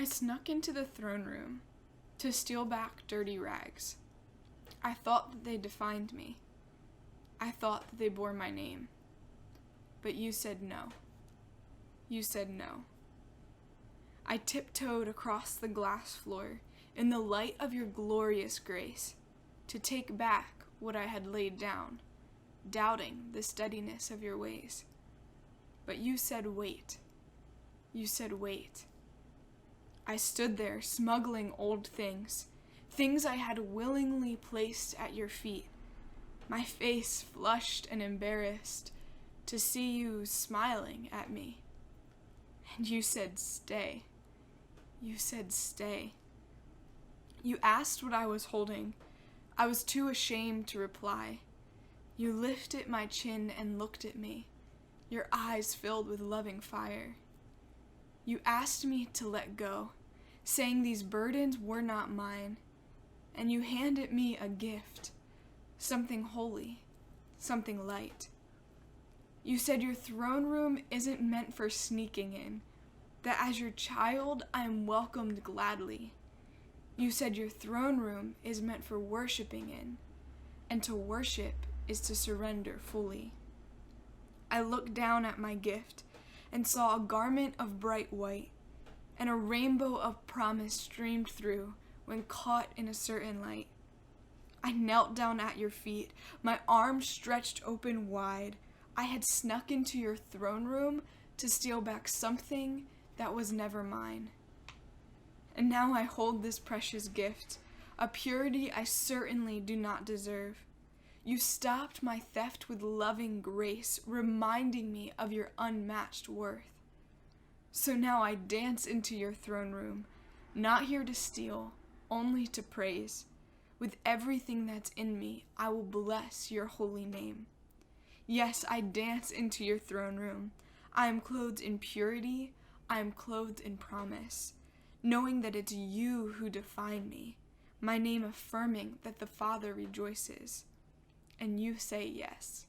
I snuck into the throne room to steal back dirty rags. I thought that they defined me. I thought that they bore my name. But you said no. You said no. I tiptoed across the glass floor in the light of your glorious grace to take back what I had laid down, doubting the steadiness of your ways. But you said wait. You said wait. I stood there smuggling old things, things I had willingly placed at your feet, my face flushed and embarrassed to see you smiling at me. And you said stay. You said stay. You asked what I was holding. I was too ashamed to reply. You lifted my chin and looked at me, your eyes filled with loving fire. You asked me to let go, saying these burdens were not mine, and you handed me a gift, something holy, something light. You said your throne room isn't meant for sneaking in, that as your child I am welcomed gladly. You said your throne room is meant for worshiping in, and to worship is to surrender fully. I looked down at my gift and saw a garment of bright white, and a rainbow of promise streamed through when caught in a certain light. I knelt down at your feet, my arms stretched open wide. I had snuck into your throne room to steal back something that was never mine. And now I hold this precious gift, a purity I certainly do not deserve. You stopped my theft with loving grace, reminding me of your unmatched worth. So now I dance into your throne room, not here to steal, only to praise. With everything that's in me, I will bless your holy name. Yes, I dance into your throne room. I am clothed in purity, I am clothed in promise, knowing that it's you who define me, my name affirming that the Father rejoices. And you say yes.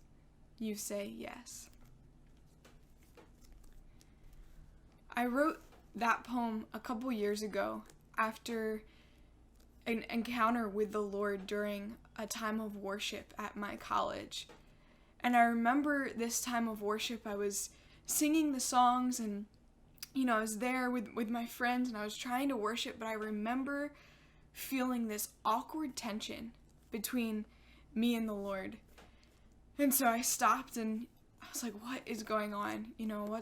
You say yes. I wrote that poem a couple years ago after an encounter with the Lord during a time of worship at my college. And I remember this time of worship, I was singing the songs and, I was there with my friends and I was trying to worship, but I remember feeling this awkward tension between me and the Lord. And so I stopped and I was like, what is going on?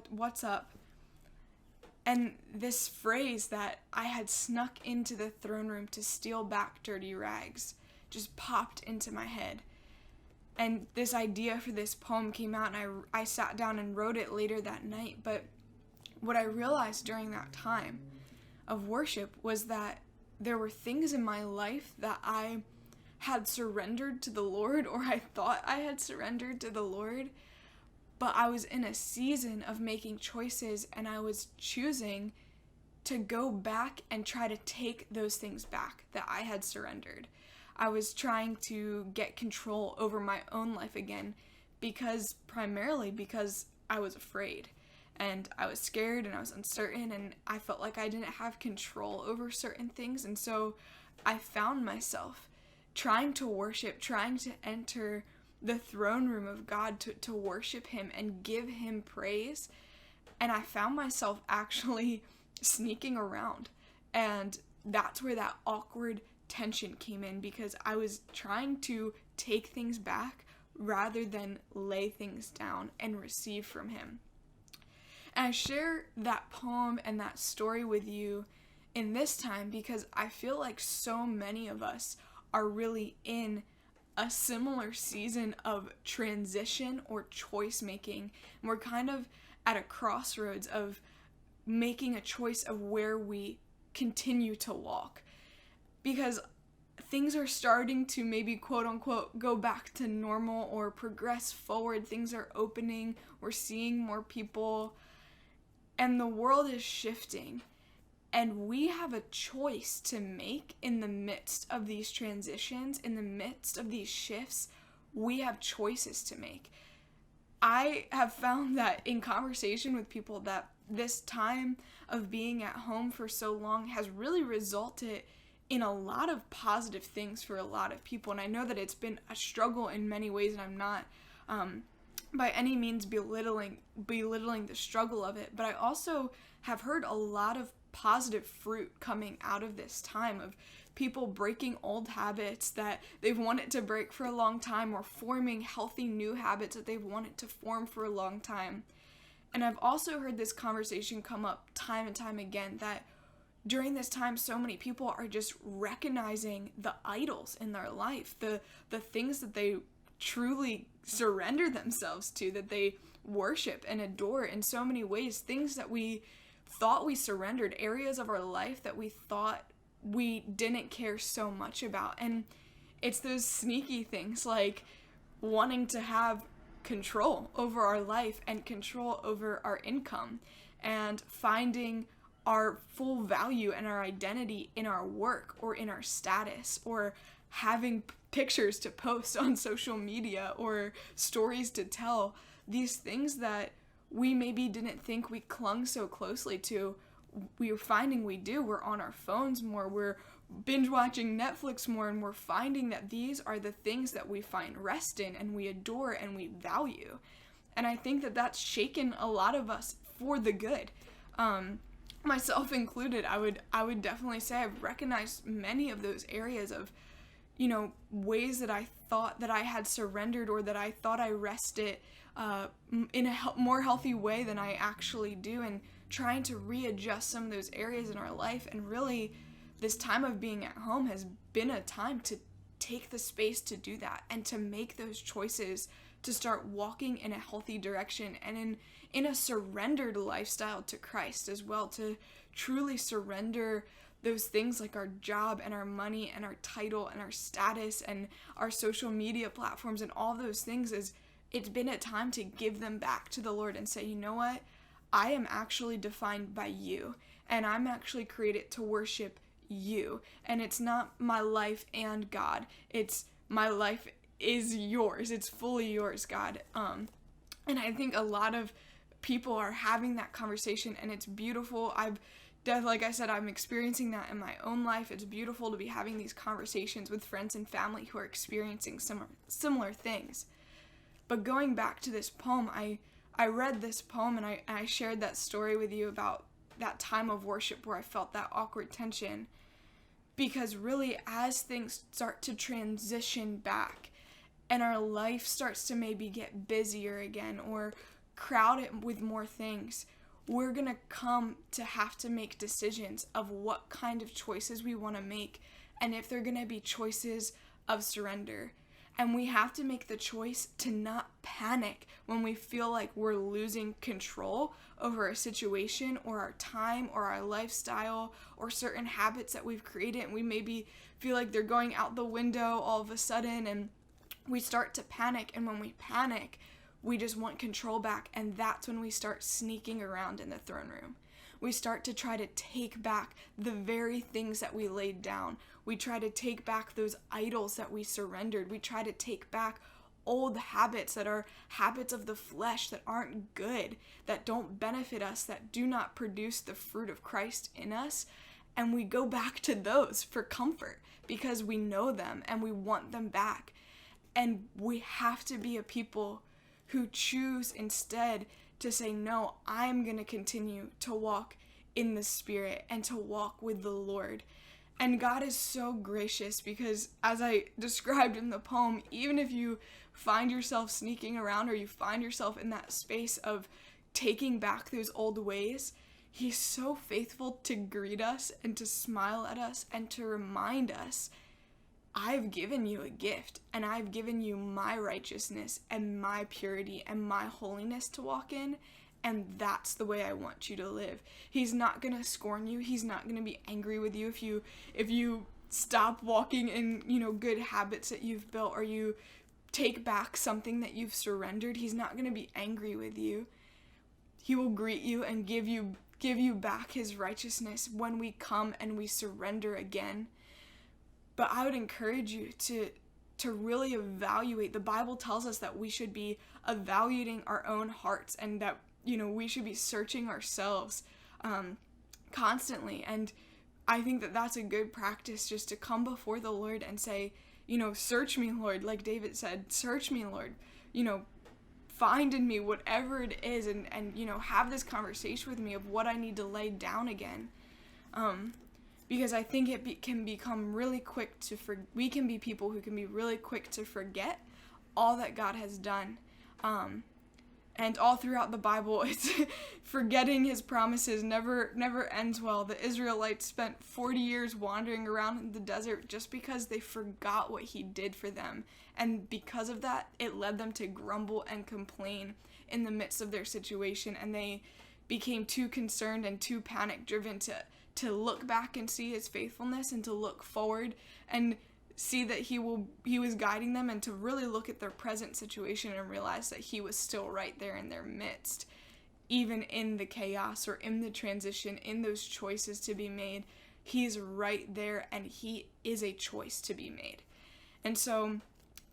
What's up? And this phrase that I had snuck into the throne room to steal back dirty rags just popped into my head. And this idea for this poem came out and I sat down and wrote it later that night. But what I realized during that time of worship was that there were things in my life that I had surrendered to the Lord, or I thought I had surrendered to the Lord, but I was in a season of making choices and I was choosing to go back and try to take those things back that I had surrendered. I was trying to get control over my own life again primarily because I was afraid and I was scared and I was uncertain and I felt like I didn't have control over certain things. And so I found myself trying to worship, trying to enter the throne room of God to worship him and give him praise. And I found myself actually sneaking around. And that's where that awkward tension came in, because I was trying to take things back rather than lay things down and receive from him. And I share that poem and that story with you in this time because I feel like so many of us are really in a similar season of transition or choice making. And we're kind of at a crossroads of making a choice of where we continue to walk. Because things are starting to maybe quote unquote go back to normal or progress forward. Things are opening. We're seeing more people. And the world is shifting. And we have a choice to make in the midst of these transitions, in the midst of these shifts. We have choices to make. I have found that in conversation with people that this time of being at home for so long has really resulted in a lot of positive things for a lot of people. And I know that it's been a struggle in many ways, and I'm not by any means belittling the struggle of it, but I also have heard a lot of positive fruit coming out of this time of people breaking old habits that they've wanted to break for a long time, or forming healthy new habits that they've wanted to form for a long time. And I've also heard this conversation come up time and time again that during this time, so many people are just recognizing the idols in their life, the things that they truly surrender themselves to, that they worship and adore in so many ways, things that we thought we surrendered, areas of our life that we thought we didn't care so much about. And it's those sneaky things like wanting to have control over our life and control over our income, and finding our full value and our identity in our work or in our status, or having pictures to post on social media or stories to tell. These things that we maybe didn't think we clung so closely to, we're finding we do. We're on our phones more, we're binge watching Netflix more, and we're finding that these are the things that we find rest in and we adore and we value. And I think that that's shaken a lot of us for the good. Myself included, I would definitely say I've recognized many of those areas of, ways that I thought that I had surrendered, or that I thought I rested in a more healthy way than I actually do, and trying to readjust some of those areas in our life. And really, this time of being at home has been a time to take the space to do that and to make those choices, to start walking in a healthy direction and in a surrendered lifestyle to Christ as well, to truly surrender those things like our job and our money and our title and our status and our social media platforms and all those things. It's been a time to give them back to the Lord and say, you know what? I am actually defined by you, and I'm actually created to worship you. And it's not my life and God. It's my life is yours. It's fully yours, God. And I think a lot of people are having that conversation, and it's beautiful. Like I said, I'm experiencing that in my own life. It's beautiful to be having these conversations with friends and family who are experiencing similar things. But going back to this poem, I read this poem, and I shared that story with you about that time of worship where I felt that awkward tension, because really, as things start to transition back and our life starts to maybe get busier again or crowded with more things, we're gonna come to have to make decisions of what kind of choices we want to make, and if they're gonna be choices of surrender. And we have to make the choice to not panic when we feel like we're losing control over a situation or our time or our lifestyle or certain habits that we've created, and we maybe feel like they're going out the window all of a sudden, and we start to panic. And when we panic, we just want control back, and that's when we start sneaking around in the throne room. We start to try to take back the very things that we laid down. We try to take back those idols that we surrendered. We try to take back old habits that are habits of the flesh, that aren't good, that don't benefit us, that do not produce the fruit of Christ in us. And we go back to those for comfort because we know them and we want them back. And we have to be a people who choose instead to say, no, I'm going to continue to walk in the Spirit and to walk with the Lord. And God is so gracious, because as I described in the poem, even if you find yourself sneaking around or you find yourself in that space of taking back those old ways, He's so faithful to greet us and to smile at us and to remind us, I've given you a gift, and I've given you my righteousness and my purity and my holiness to walk in, and that's the way I want you to live. He's not going to scorn you. He's not going to be angry with you if you stop walking in, good habits that you've built, or you take back something that you've surrendered. He's not going to be angry with you. He will greet you and give you back His righteousness when we come and we surrender again. But I would encourage you to really evaluate. The Bible tells us that we should be evaluating our own hearts, and that, we should be searching ourselves constantly. And I think that that's a good practice, just to come before the Lord and say, search me, Lord, like David said, search me, Lord, find in me whatever it is, and have this conversation with me of what I need to lay down again. Because I think it can become really quick we can be people who can be really quick to forget all that God has done. And all throughout the Bible, it's forgetting his promises never ends well. The Israelites spent 40 years wandering around in the desert just because they forgot what he did for them. And because of that, it led them to grumble and complain in the midst of their situation. And they became too concerned and too panic-driven to look back and see his faithfulness, and to look forward and see that he was guiding them, and to really look at their present situation and realize that he was still right there in their midst, even in the chaos or in the transition, in those choices to be made. He's right there, and he is a choice to be made. And so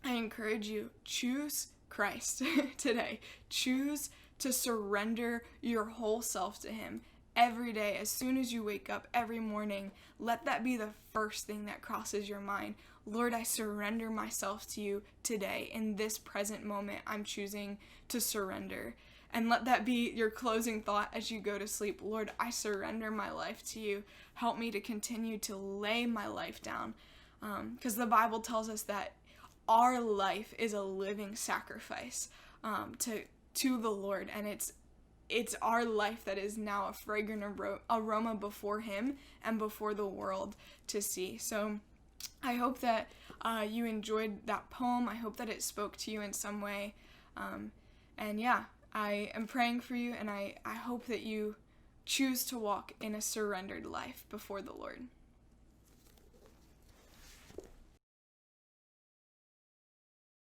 I encourage you, choose Christ today. Choose to surrender your whole self to him. Every day, as soon as you wake up, every morning, let that be the first thing that crosses your mind. Lord, I surrender myself to you today. In this present moment, I'm choosing to surrender. And let that be your closing thought as you go to sleep. Lord, I surrender my life to you. Help me to continue to lay my life down. Because the Bible tells us that our life is a living sacrifice to the Lord. And it's our life that is now a fragrant aroma before him and before the world to see. So I hope that you enjoyed that poem. I hope that it spoke to you in some way. And yeah, I am praying for you, and I hope that you choose to walk in a surrendered life before the Lord.